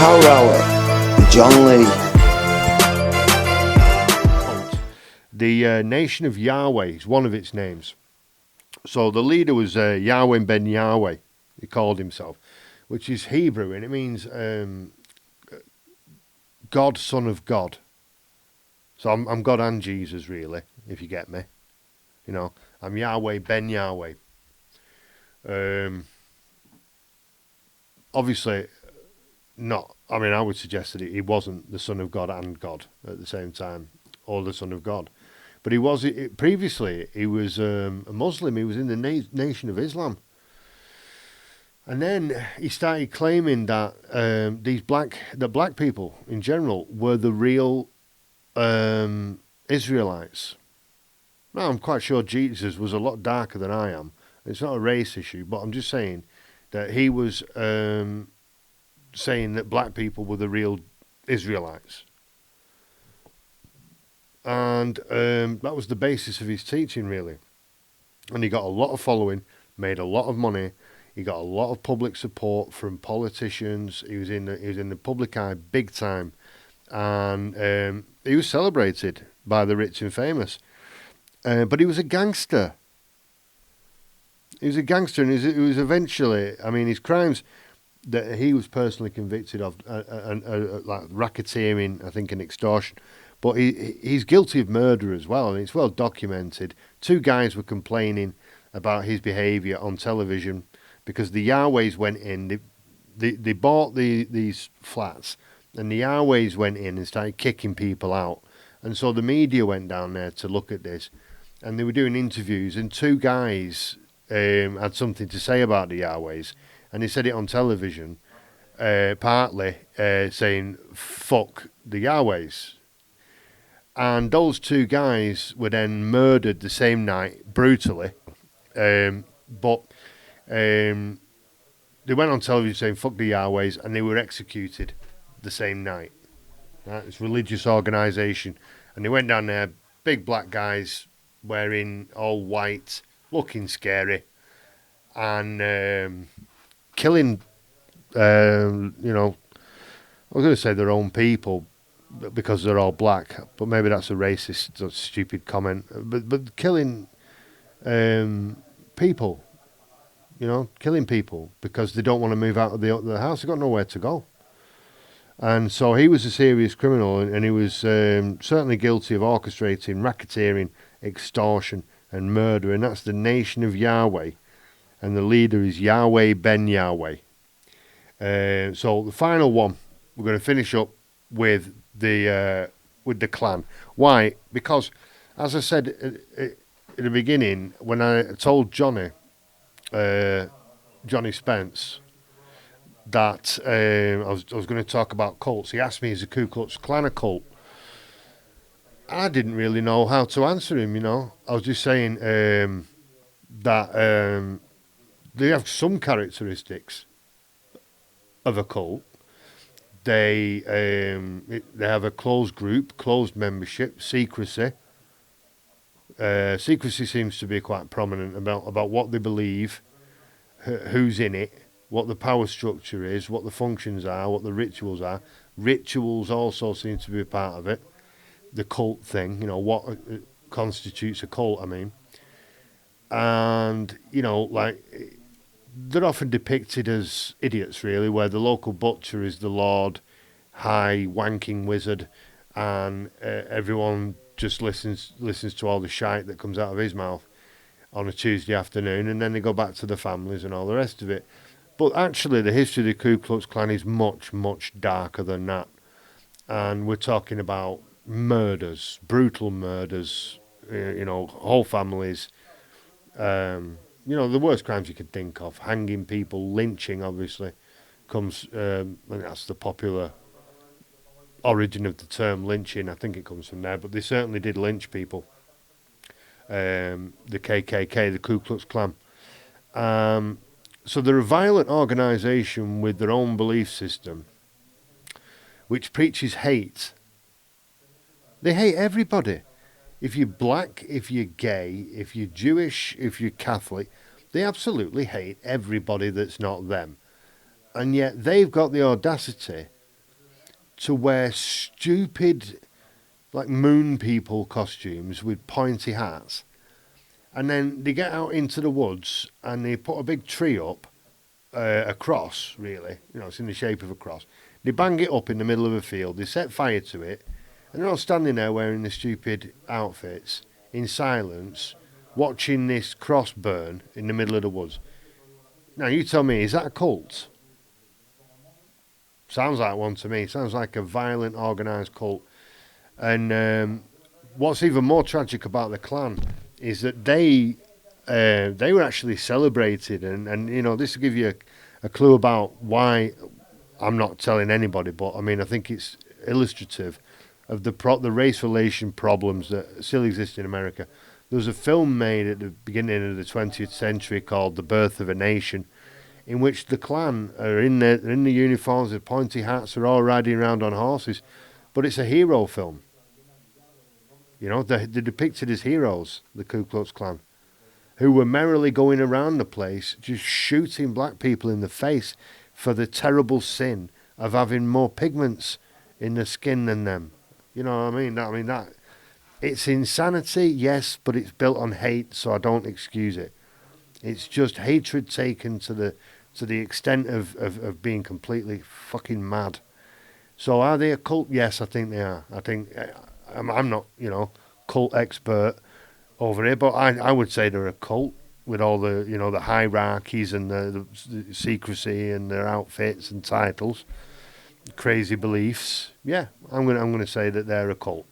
Power Hour with John Lee. The Nation of Yahweh is one of its names. So the leader was Yahweh ben Yahweh, he called himself, which is Hebrew, and it means God, Son of God. So I'm God and Jesus, really, if you get me. You know, I'm Yahweh ben Yahweh. Obviously, not. I mean, I would suggest that he wasn't the Son of God and God at the same time, or the Son of God. But he was previously. He was a Muslim. He was in the Nation of Islam, and then he started claiming that black people in general were the real Israelites. Now, I'm quite sure Jesus was a lot darker than I am. It's not a race issue, but I'm just saying that he was saying that black people were the real Israelites. And that was the basis of his teaching, really. And he got a lot of following, made a lot of money. He got a lot of public support from politicians. He was in the public eye big time, and he was celebrated by the rich and famous. But he was a gangster. He was a gangster, and he was eventually. I mean, his crimes that he was personally convicted of, like racketeering, I think, and extortion. But he's guilty of murder as well, and it's well documented. 2 guys were complaining about his behaviour on television because the Yahways went in. They bought these flats, and the Yahways went in and started kicking people out. And so the media went down there to look at this, and they were doing interviews, and 2 guys had something to say about the Yahways, and they said it on television, partly saying, fuck the Yahways. And those 2 guys were then murdered the same night, brutally. But they went on television saying, fuck the Yahways, and they were executed the same night. Right? It's a religious organisation. And they went down there, big black guys, wearing all white, looking scary, and killing, I was going to say their own people, because they're all black, but maybe that's a racist or stupid comment. But killing people, killing people because they don't want to move out of the house. They've got nowhere to go. And so he was a serious criminal, and he was certainly guilty of orchestrating, racketeering, extortion, and murder. And that's the Nation of Yahweh, and the leader is Yahweh ben Yahweh. So the final one, we're going to finish up with the clan. Why? Because, as I said at the beginning, when I told Johnny Spence, that I was going to talk about cults, he asked me, is the Ku Klux Klan a cult? I didn't really know how to answer him. I was just saying that they have some characteristics of a cult. They have a closed group, closed membership, secrecy. Secrecy seems to be quite prominent about what they believe, who's in it, what the power structure is, what the functions are, what the rituals are. Rituals also seem to be a part of it. The cult thing, what constitutes a cult, I mean. And, they're often depicted as idiots, really, where the local butcher is the Lord, high wanking wizard, and everyone just listens to all the shite that comes out of his mouth on a Tuesday afternoon, and then they go back to the families and all the rest of it. But actually, the history of the Ku Klux Klan is much, much darker than that. And we're talking about murders, brutal murders, whole families, the worst crimes you could think of, hanging people, lynching, obviously, comes, and that's the popular origin of the term lynching. I think it comes from there, but they certainly did lynch people. The KKK, the Ku Klux Klan. So they're a violent organisation with their own belief system, which preaches hate. They hate everybody. If you're black, if you're gay, if you're Jewish, if you're Catholic, they absolutely hate everybody that's not them. And yet they've got the audacity to wear stupid, like moon people costumes with pointy hats, and then they get out into the woods and they put a big tree up, a cross, really. You know, it's in the shape of a cross. They bang it up in the middle of a field. They set fire to it, and they're all standing there wearing the stupid outfits in silence, watching this cross burn in the middle of the woods. Now, you tell me, is that a cult? Sounds like one to me. Sounds like a violent, organised cult. And what's even more tragic about the Klan is that they were actually celebrated, and you know, this will give you a clue about why I'm not telling anybody, but I mean, I think it's illustrative of the race relation problems that still exist in America. There was a film made at the beginning of the 20th century called The Birth of a Nation, in which the Klan are in the uniforms with pointy hats, are all riding around on horses, but it's a hero film. You know, they're depicted as heroes, the Ku Klux Klan, who were merrily going around the place just shooting black people in the face for the terrible sin of having more pigments in the skin than them. You know what I mean? That it's insanity, yes, but it's built on hate, so I don't excuse it. It's just hatred taken to the extent of being completely fucking mad. So are they a cult? Yes, I think they are. I think I'm not, you know, cult expert over here, but I would say they're a cult with all the, you know, the hierarchies and the secrecy and their outfits and titles, crazy beliefs. Yeah, I'm gonna say that they're a cult.